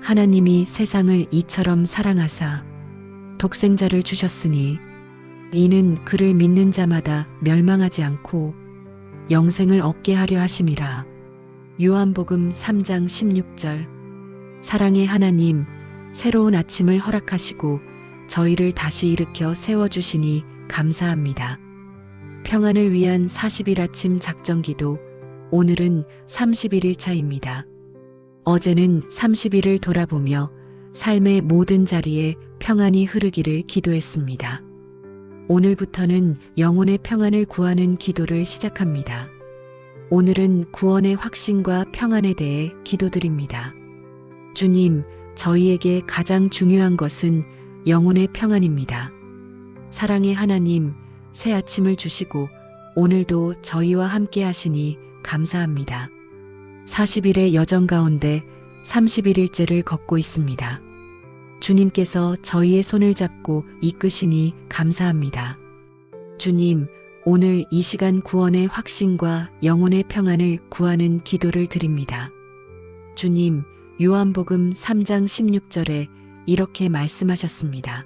하나님이 세상을 이처럼 사랑하사 독생자를 주셨으니 이는 그를 믿는 자마다 멸망하지 않고 영생을 얻게 하려 하심이라. 요한복음 3장 16절. 사랑의 하나님, 새로운 아침을 허락하시고 저희를 다시 일으켜 세워주시니 감사합니다. 평안을 위한 40일 아침 작정기도. 오늘은 31일 차입니다. 어제는 30일을 돌아보며 삶의 모든 자리에 평안이 흐르기를 기도했습니다. 오늘부터는 영혼의 평안을 구하는 기도를 시작합니다. 오늘은 구원의 확신과 평안에 대해 기도드립니다. 주님, 저희에게 가장 중요한 것은 영혼의 평안입니다. 사랑의 하나님, 새 아침을 주시고 오늘도 저희와 함께 하시니 감사합니다. 40일의 여정 가운데 31일째를 걷고 있습니다. 주님께서 저희의 손을 잡고 이끄시니 감사합니다. 주님, 오늘 이 시간 구원의 확신과 영혼의 평안을 구하는 기도를 드립니다. 주님, 요한복음 3장 16절에 이렇게 말씀하셨습니다.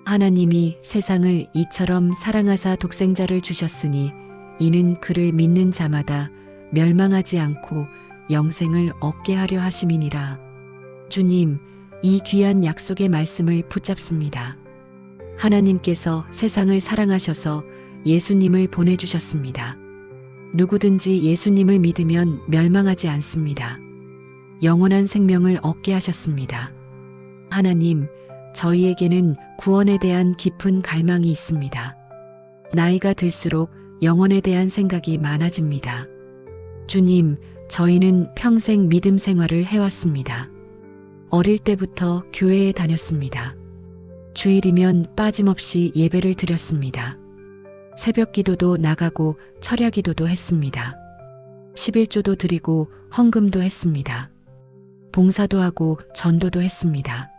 하나님이 세상을 이처럼 사랑하사 독생자를 주셨으니 이는 그를 믿는 자마다 멸망하지 않고 영생을 얻게 하려 하심이니라. 주님, 이 귀한 약속의 말씀을 붙잡습니다. 하나님께서 세상을 사랑하셔서 예수님을 보내주셨습니다. 누구든지 예수님을 믿으면 멸망하지 않습니다. 영원한 생명을 얻게 하셨습니다. 하나님, 저희에게는 구원에 대한 깊은 갈망이 있습니다. 나이가 들수록 영혼에 대한 생각이 많아집니다. 주님, 저희는 평생 믿음 생활을 해왔습니다. 어릴 때부터 교회에 다녔습니다. 주일이면 빠짐없이 예배를 드렸습니다. 새벽 기도도 나가고 철야 기도도 했습니다. 11조도 드리고 헌금도 했습니다. 봉사도 하고 전도도 했습니다.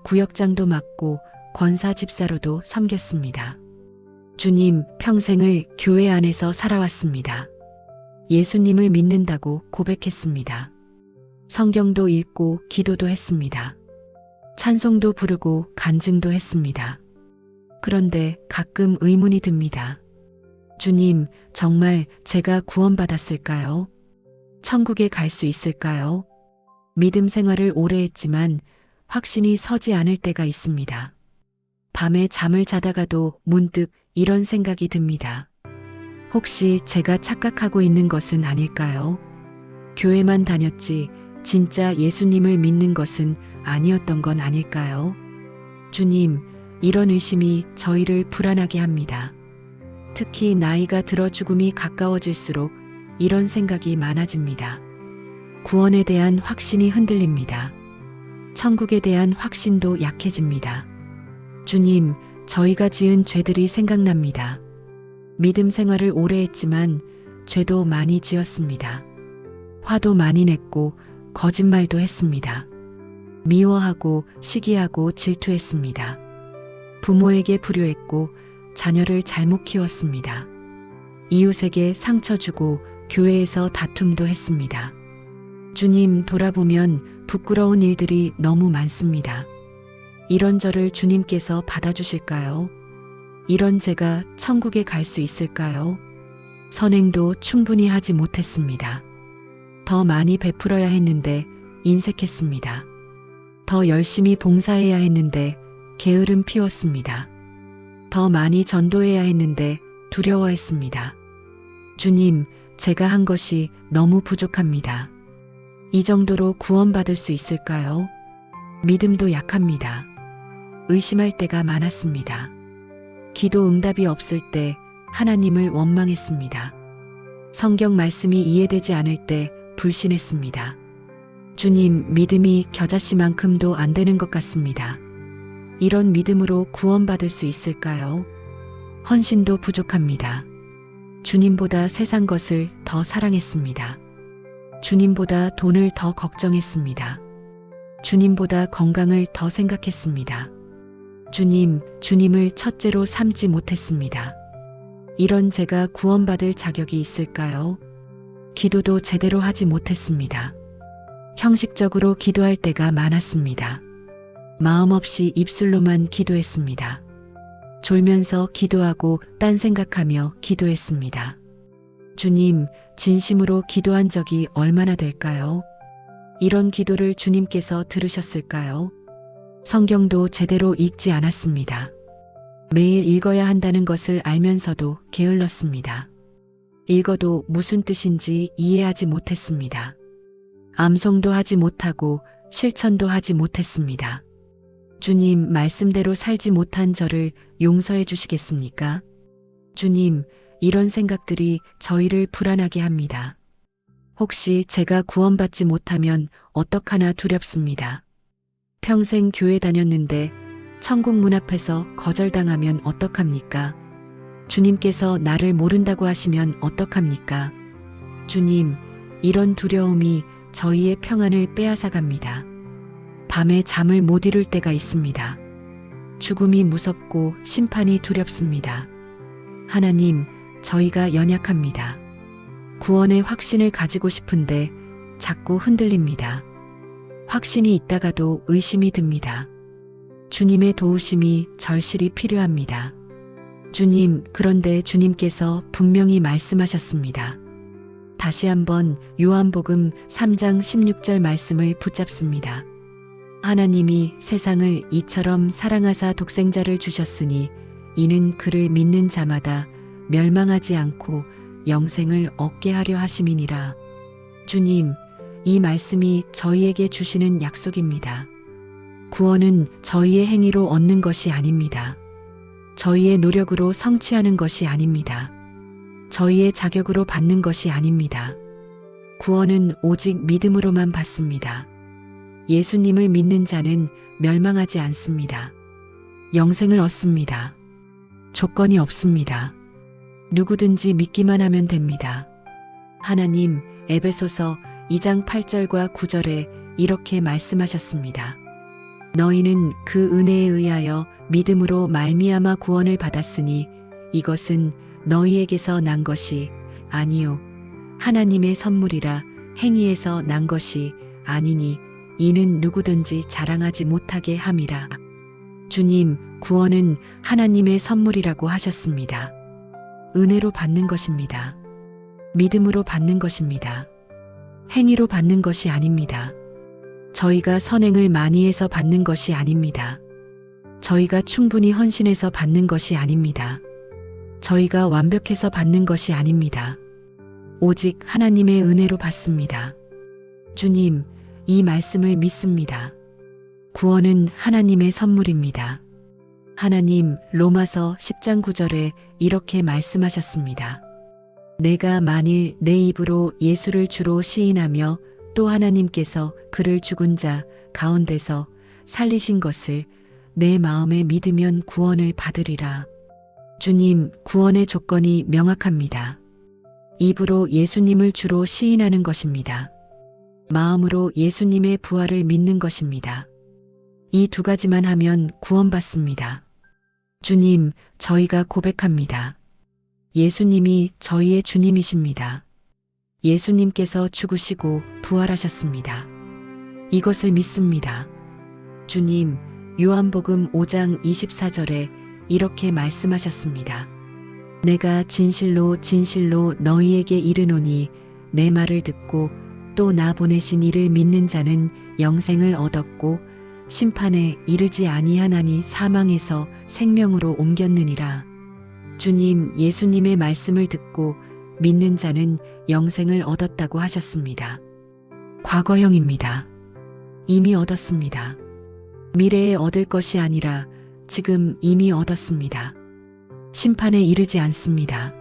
구역장도 맡고 권사 집사로도 섬겼습니다. 주님, 평생을 교회 안에서 살아왔습니다. 예수님을 믿는다고 고백했습니다. 성경도 읽고 기도도 했습니다. 찬송도 부르고 간증도 했습니다. 그런데 가끔 의문이 듭니다. 주님, 정말 제가 구원받았을까요? 천국에 갈 수 있을까요? 믿음 생활을 오래 했지만 확신이 서지 않을 때가 있습니다. 밤에 잠을 자다가도 문득 이런 생각이 듭니다. 혹시 제가 착각하고 있는 것은 아닐까요? 교회만 다녔지 진짜 예수님을 믿는 것은 아니었던 건 아닐까요? 주님, 이런 의심이 저희를 불안하게 합니다. 특히 나이가 들어 죽음이 가까워질수록 이런 생각이 많아집니다. 구원에 대한 확신이 흔들립니다. 천국에 대한 확신도 약해집니다. 주님, 저희가 지은 죄들이 생각납니다. 믿음 생활을 오래 했지만 죄도 많이 지었습니다. 화도 많이 냈고 거짓말도 했습니다. 미워하고 시기하고 질투했습니다. 부모에게 불효했고 자녀를 잘못 키웠습니다. 이웃에게 상처 주고 교회에서 다툼도 했습니다. 주님, 돌아보면 부끄러운 일들이 너무 많습니다. 이런 저를 주님께서 받아주실까요? 이런 제가 천국에 갈 수 있을까요? 선행도 충분히 하지 못했습니다. 더 많이 베풀어야 했는데 인색했습니다. 더 열심히 봉사해야 했는데 게으름 피웠습니다. 더 많이 전도해야 했는데 두려워했습니다. 주님, 제가 한 것이 너무 부족합니다. 이 정도로 구원받을 수 있을까요? 믿음도 약합니다. 의심할 때가 많았습니다. 기도 응답이 없을 때 하나님을 원망했습니다. 성경 말씀이 이해되지 않을 때 불신했습니다. 주님, 믿음이 겨자씨만큼도 안 되는 것 같습니다. 이런 믿음으로 구원받을 수 있을까요? 헌신도 부족합니다. 주님보다 세상 것을 더 사랑했습니다. 주님보다 돈을 더 걱정했습니다. 주님보다 건강을 더 생각했습니다. 주님을 첫째로 삼지 못했습니다. 이런 제가 구원받을 자격이 있을까요? 기도도 제대로 하지 못했습니다. 형식적으로 기도할 때가 많았습니다. 마음 없이 입술로만 기도했습니다. 졸면서 기도하고 딴 생각하며 기도했습니다. 주님, 진심으로 기도한 적이 얼마나 될까요? 이런 기도를 주님께서 들으셨을까요? 성경도 제대로 읽지 않았습니다. 매일 읽어야 한다는 것을 알면서도 게을렀습니다. 읽어도 무슨 뜻인지 이해하지 못했습니다. 암송도 하지 못하고 실천도 하지 못했습니다. 주님, 말씀대로 살지 못한 저를 용서해 주시겠습니까? 주님, 이런 생각들이 저희를 불안하게 합니다. 혹시 제가 구원받지 못하면 어떡하나 두렵습니다. 평생 교회 다녔는데 천국 문 앞에서 거절당하면 어떡합니까? 주님께서 나를 모른다고 하시면 어떡합니까? 주님, 이런 두려움이 저희의 평안을 빼앗아 갑니다. 밤에 잠을 못 이룰 때가 있습니다. 죽음이 무섭고 심판이 두렵습니다. 하나님, 저희가 연약합니다. 구원의 확신을 가지고 싶은데 자꾸 흔들립니다. 확신이 있다가도 의심이 듭니다. 주님의 도우심이 절실히 필요합니다. 주님, 그런데 주님께서 분명히 말씀하셨습니다. 다시 한번 요한복음 3장 16절 말씀을 붙잡습니다. 하나님이 세상을 이처럼 사랑하사 독생자를 주셨으니 이는 그를 믿는 자마다 멸망하지 않고 영생을 얻게 하려 하심이니라. 주님, 이 말씀이 저희에게 주시는 약속입니다. 구원은 저희의 행위로 얻는 것이 아닙니다. 저희의 노력으로 성취하는 것이 아닙니다. 저희의 자격으로 받는 것이 아닙니다. 구원은 오직 믿음으로만 받습니다. 예수님을 믿는 자는 멸망하지 않습니다. 영생을 얻습니다. 조건이 없습니다. 누구든지 믿기만 하면 됩니다. 하나님, 에베소서 2장 8절과 9절에 이렇게 말씀하셨습니다. 너희는 그 은혜에 의하여 믿음으로 말미암아 구원을 받았으니 이것은 너희에게서 난 것이 아니요 하나님의 선물이라. 행위에서 난 것이 아니니 이는 누구든지 자랑하지 못하게 함이라. 주님, 구원은 하나님의 선물이라고 하셨습니다. 은혜로 받는 것입니다. 믿음으로 받는 것입니다. 행위로 받는 것이 아닙니다. 저희가 선행을 많이 해서 받는 것이 아닙니다. 저희가 충분히 헌신해서 받는 것이 아닙니다. 저희가 완벽해서 받는 것이 아닙니다. 오직 하나님의 은혜로 받습니다. 주님, 이 말씀을 믿습니다. 구원은 하나님의 선물입니다. 하나님, 로마서 10장 9절에 이렇게 말씀하셨습니다. 내가 만일 내 입으로 예수를 주로 시인하며 또 하나님께서 그를 죽은 자 가운데서 살리신 것을 내 마음에 믿으면 구원을 받으리라. 주님, 구원의 조건이 명확합니다. 입으로 예수님을 주로 시인하는 것입니다. 마음으로 예수님의 부활을 믿는 것입니다. 이 두 가지만 하면 구원받습니다. 주님, 저희가 고백합니다. 예수님이 저희의 주님이십니다. 예수님께서 죽으시고 부활하셨습니다. 이것을 믿습니다. 주님, 요한복음 5장 24절에 이렇게 말씀하셨습니다. 내가 진실로 진실로 너희에게 이르노니 내 말을 듣고 또 나 보내신 이를 믿는 자는 영생을 얻었고 심판에 이르지 아니하나니 사망에서 생명으로 옮겼느니라. 주님, 예수님의 말씀을 듣고 믿는 자는 영생을 얻었다고 하셨습니다. 과거형입니다. 이미 얻었습니다. 미래에 얻을 것이 아니라 지금 이미 얻었습니다. 심판에 이르지 않습니다.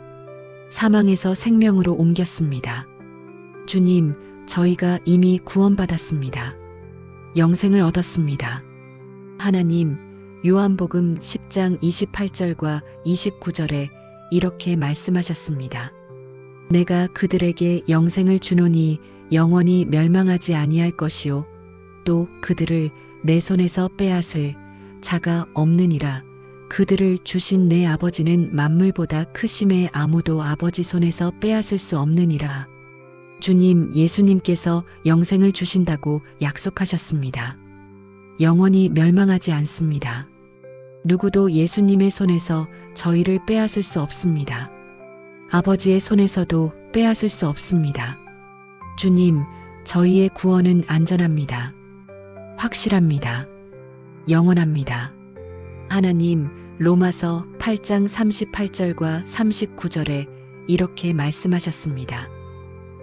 사망에서 생명으로 옮겼습니다. 주님, 저희가 이미 구원받았습니다. 영생을 얻었습니다. 하나님, 요한복음 10장 28절과 29절에 이렇게 말씀하셨습니다. 내가 그들에게 영생을 주노니 영원히 멸망하지 아니할 것이요 또 그들을 내 손에서 빼앗을 자가 없느니라. 그들을 주신 내 아버지는 만물보다 크심에 아무도 아버지 손에서 빼앗을 수 없느니라. 주님, 예수님께서 영생을 주신다고 약속하셨습니다. 영원히 멸망하지 않습니다. 누구도 예수님의 손에서 저희를 빼앗을 수 없습니다. 아버지의 손에서도 빼앗을 수 없습니다. 주님, 저희의 구원은 안전합니다. 확실합니다. 영원합니다. 하나님, 로마서 8장 38절과 39절에 이렇게 말씀하셨습니다.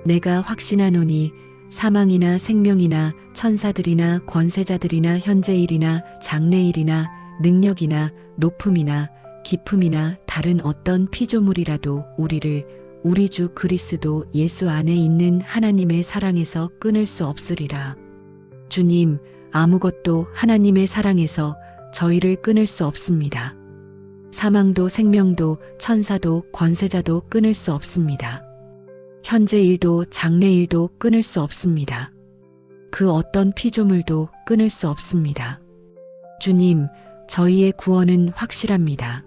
내가 확신하노니 사망이나 생명이나 천사들이나 권세자들이나 현재일이나 장래일이나 능력이나 높음이나 깊음이나 다른 어떤 피조물이라도 우리를 우리 주 그리스도 예수 안에 있는 하나님의 사랑에서 끊을 수 없으리라. 주님, 아무것도 하나님의 사랑에서 저희를 끊을 수 없습니다. 사망도 생명도 천사도 권세자도 끊을 수 없습니다. 현재 일도 장래 일도 끊을 수 없습니다. 그 어떤 피조물도 끊을 수 없습니다. 주님, 저희의 구원은 확실합니다.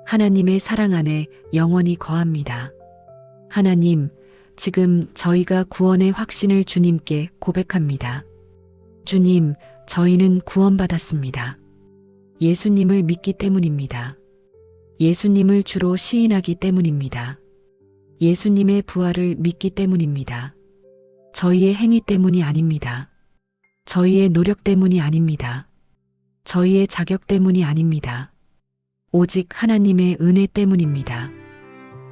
하나님의 사랑 안에 영원히 거합니다. 하나님, 지금 저희가 구원의 확신을 주님께 고백합니다. 주님, 저희는 구원받았습니다. 예수님을 믿기 때문입니다. 예수님을 주로 시인하기 때문입니다. 예수님의 부활을 믿기 때문입니다. 저희의 행위 때문이 아닙니다. 저희의 노력 때문이 아닙니다. 저희의 자격 때문이 아닙니다. 오직 하나님의 은혜 때문입니다.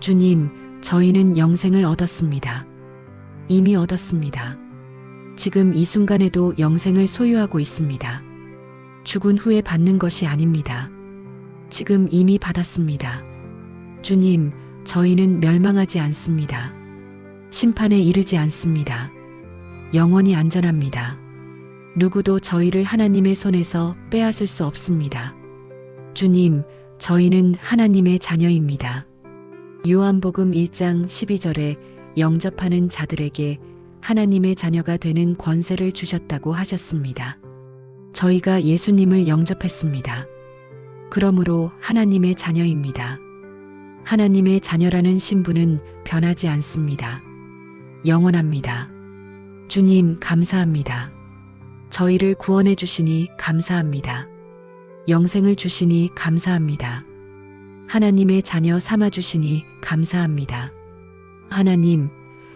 주님, 저희는 영생을 얻었습니다. 이미 얻었습니다. 지금 이 순간에도 영생을 소유하고 있습니다. 죽은 후에 받는 것이 아닙니다. 지금 이미 받았습니다. 주님, 저희는 멸망하지 않습니다. 심판에 이르지 않습니다. 영원히 안전합니다. 누구도 저희를 하나님의 손에서 빼앗을 수 없습니다. 주님, 저희는 하나님의 자녀입니다. 요한복음 1장 12절에 영접하는 자들에게 하나님의 자녀가 되는 권세를 주셨다고 하셨습니다. 저희가 예수님을 영접했습니다. 그러므로 하나님의 자녀입니다. 하나님의 자녀라는 신분은 변하지 않습니다. 영원합니다. 주님, 감사합니다. 저희를 구원해 주시니 감사합니다. 영생을 주시니 감사합니다. 하나님의 자녀 삼아 주시니 감사합니다. 하나님,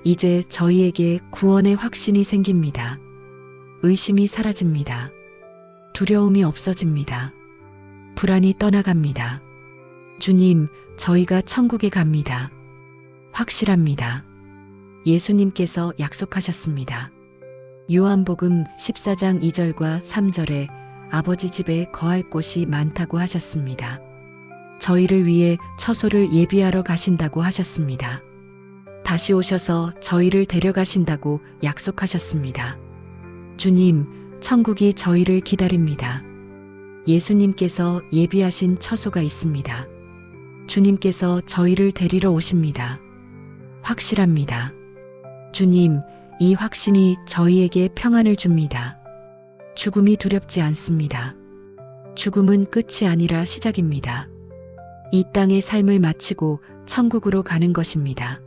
이제 저희에게 구원의 확신이 생깁니다. 의심이 사라집니다. 두려움이 없어집니다. 불안이 떠나갑니다. 주님, 저희가 천국에 갑니다. 확실합니다. 예수님께서 약속하셨습니다. 요한복음 14장 2절과 3절에 아버지 집에 거할 곳이 많다고 하셨습니다. 저희를 위해 처소를 예비하러 가신다고 하셨습니다. 다시 오셔서 저희를 데려가신다고 약속하셨습니다. 주님, 천국이 저희를 기다립니다. 예수님께서 예비하신 처소가 있습니다. 주님께서 저희를 데리러 오십니다. 확실합니다. 주님, 이 확신이 저희에게 평안을 줍니다. 죽음이 두렵지 않습니다. 죽음은 끝이 아니라 시작입니다. 이 땅의 삶을 마치고 천국으로 가는 것입니다.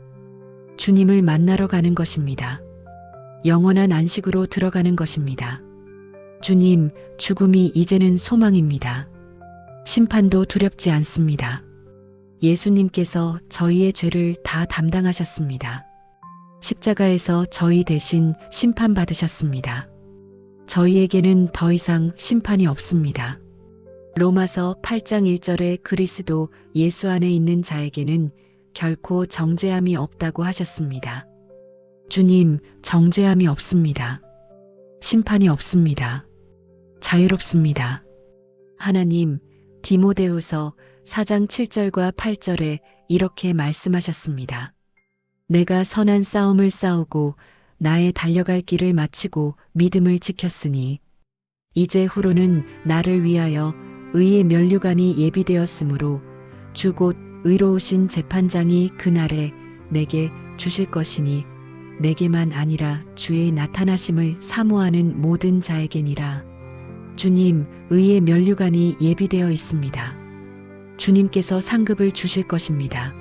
주님을 만나러 가는 것입니다. 영원한 안식으로 들어가는 것입니다. 주님, 죽음이 이제는 소망입니다. 심판도 두렵지 않습니다. 예수님께서 저희의 죄를 다 담당하셨습니다. 십자가에서 저희 대신 심판받으셨습니다. 저희에게는 더 이상 심판이 없습니다. 로마서 8장 1절에 그리스도 예수 안에 있는 자에게는 결코 정죄함이 없다고 하셨습니다. 주님, 정죄함이 없습니다. 심판이 없습니다. 자유롭습니다. 하나님, 디모데후서 4장 7절과 8절에 이렇게 말씀하셨습니다. 내가 선한 싸움을 싸우고 나의 달려갈 길을 마치고 믿음을 지켰으니 이제 후로는 나를 위하여 의의 면류관이 예비되었으므로 주 곧 의로우신 재판장이 그날에 내게 주실 것이니 내게만 아니라 주의 나타나심을 사모하는 모든 자에게니라. 주님, 의의 면류관이 예비되어 있습니다. 주님께서 상급을 주실 것입니다.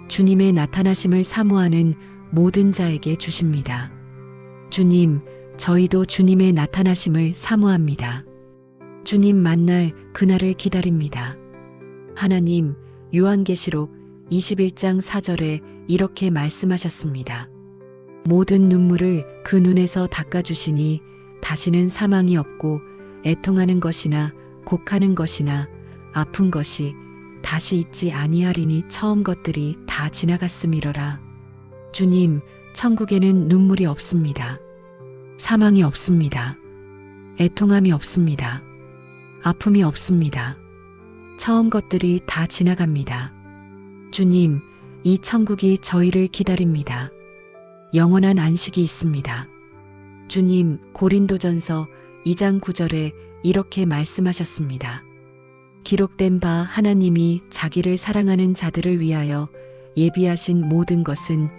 주님의 나타나심을 사모하는 모든 자에게 주십니다. 주님, 저희도 주님의 나타나심을 사모합니다. 주님 만날 그날을 기다립니다. 하나님, 요한계시록 21장 4절에 이렇게 말씀하셨습니다. 모든 눈물을 그 눈에서 닦아주시니 다시는 사망이 없고 애통하는 것이나 곡하는 것이나 아픈 것이 다시 있지 아니하리니 처음 것들이 다 지나갔음이러라. 주님, 천국에는 눈물이 없습니다. 사망이 없습니다. 애통함이 없습니다. 아픔이 없습니다. 처음 것들이 다 지나갑니다. 주님, 이 천국이 저희를 기다립니다. 영원한 안식이 있습니다. 주님, 고린도전서 2장 9절에 이렇게 말씀하셨습니다. 기록된 바 하나님이 자기를 사랑하는 자들을 위하여 예비하신 모든 것은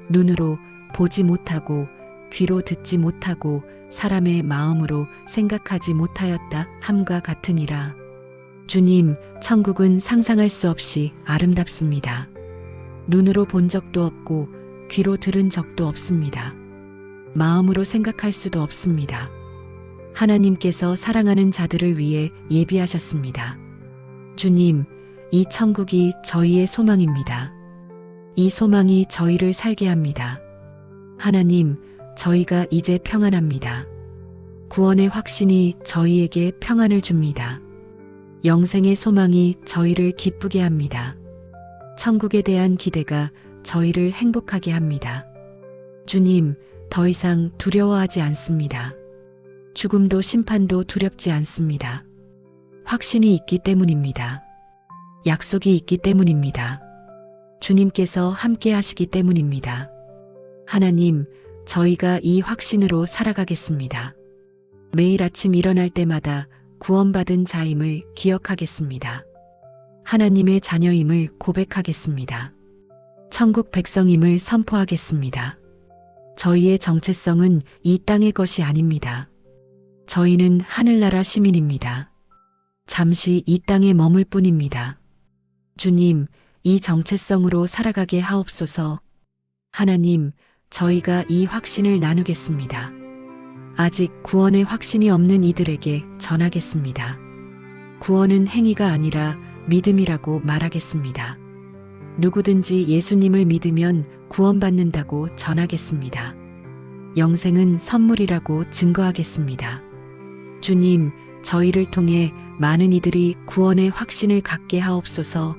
눈으로 보지 못하고 귀로 듣지 못하고 사람의 마음으로 생각하지 못하였다 함과 같으니라. 주님, 천국은 상상할 수 없이 아름답습니다. 눈으로 본 적도 없고 귀로 들은 적도 없습니다. 마음으로 생각할 수도 없습니다. 하나님께서 사랑하는 자들을 위해 예비하셨습니다. 주님, 이 천국이 저희의 소망입니다. 이 소망이 저희를 살게 합니다. 하나님, 저희가 이제 평안합니다. 구원의 확신이 저희에게 평안을 줍니다. 영생의 소망이 저희를 기쁘게 합니다. 천국에 대한 기대가 저희를 행복하게 합니다. 주님, 더 이상 두려워하지 않습니다. 죽음도 심판도 두렵지 않습니다. 확신이 있기 때문입니다. 약속이 있기 때문입니다. 주님께서 함께 하시기 때문입니다. 하나님, 저희가 이 확신으로 살아가겠습니다. 매일 아침 일어날 때마다 구원받은 자임을 기억하겠습니다. 하나님의 자녀임을 고백하겠습니다. 천국 백성임을 선포하겠습니다. 저희의 정체성은 이 땅의 것이 아닙니다. 저희는 하늘나라 시민입니다. 잠시 이 땅에 머물 뿐입니다. 주님, 이 정체성으로 살아가게 하옵소서. 하나님, 저희가 이 확신을 나누겠습니다. 아직 구원의 확신이 없는 이들에게 전하겠습니다. 구원은 행위가 아니라 믿음이라고 말하겠습니다. 누구든지 예수님을 믿으면 구원받는다고 전하겠습니다. 영생은 선물이라고 증거하겠습니다. 주님, 저희를 통해 많은 이들이 구원의 확신을 갖게 하옵소서.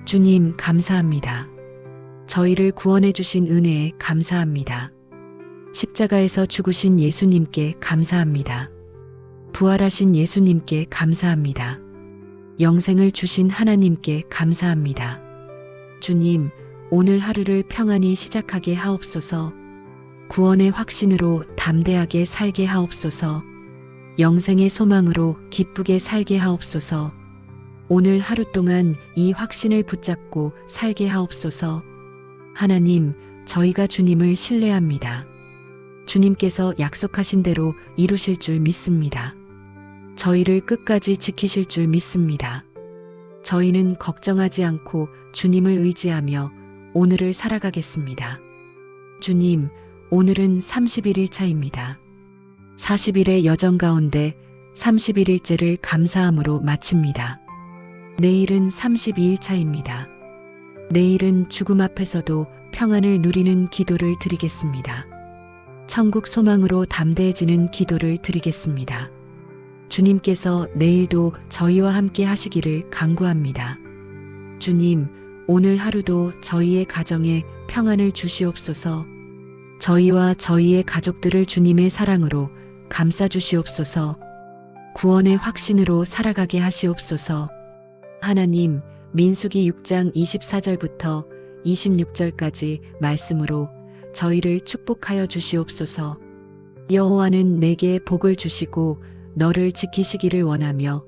주님, 감사합니다. 저희를 구원해 주신 은혜에 감사합니다. 십자가에서 죽으신 예수님께 감사합니다. 부활하신 예수님께 감사합니다. 영생을 주신 하나님께 감사합니다. 주님, 오늘 하루를 평안히 시작하게 하옵소서. 구원의 확신으로 담대하게 살게 하옵소서. 영생의 소망으로 기쁘게 살게 하옵소서. 오늘 하루 동안 이 확신을 붙잡고 살게 하옵소서. 하나님, 저희가 주님을 신뢰합니다. 주님께서 약속하신 대로 이루실 줄 믿습니다. 저희를 끝까지 지키실 줄 믿습니다. 저희는 걱정하지 않고 주님을 의지하며 오늘을 살아가겠습니다. 주님, 오늘은 31일 차입니다. 40일의 여정 가운데 31일째를 감사함으로 마칩니다. 내일은 32일 차입니다. 내일은 죽음 앞에서도 평안을 누리는 기도를 드리겠습니다. 천국 소망으로 담대해지는 기도를 드리겠습니다. 주님께서 내일도 저희와 함께 하시기를 간구합니다. 주님, 오늘 하루도 저희의 가정에 평안을 주시옵소서. 저희와 저희의 가족들을 주님의 사랑으로 감싸 주시옵소서. 구원의 확신으로 살아가게 하시옵소서. 하나님, 민수기 6장 24절부터 26절까지 말씀으로 저희를 축복하여 주시옵소서. 여호와는 내게 복을 주시고 너를 지키시기를 원하며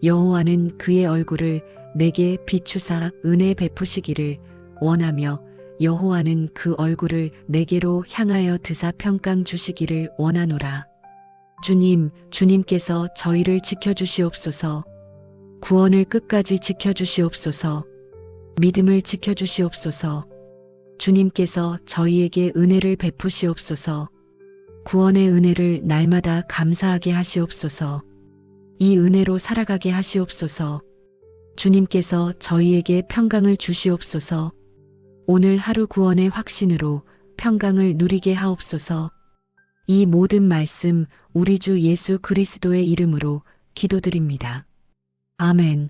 여호와는 그의 얼굴을 내게 비추사 은혜 베푸시기를 원하며 여호와는 그 얼굴을 내게로 향하여 드사 평강 주시기를 원하노라. 주님, 주님께서 저희를 지켜주시옵소서. 구원을 끝까지 지켜주시옵소서. 믿음을 지켜주시옵소서. 주님께서 저희에게 은혜를 베푸시옵소서. 구원의 은혜를 날마다 감사하게 하시옵소서. 이 은혜로 살아가게 하시옵소서. 주님께서 저희에게 평강을 주시옵소서. 오늘 하루 구원의 확신으로 평강을 누리게 하옵소서. 이 모든 말씀 우리 주 예수 그리스도의 이름으로 기도드립니다. 아멘.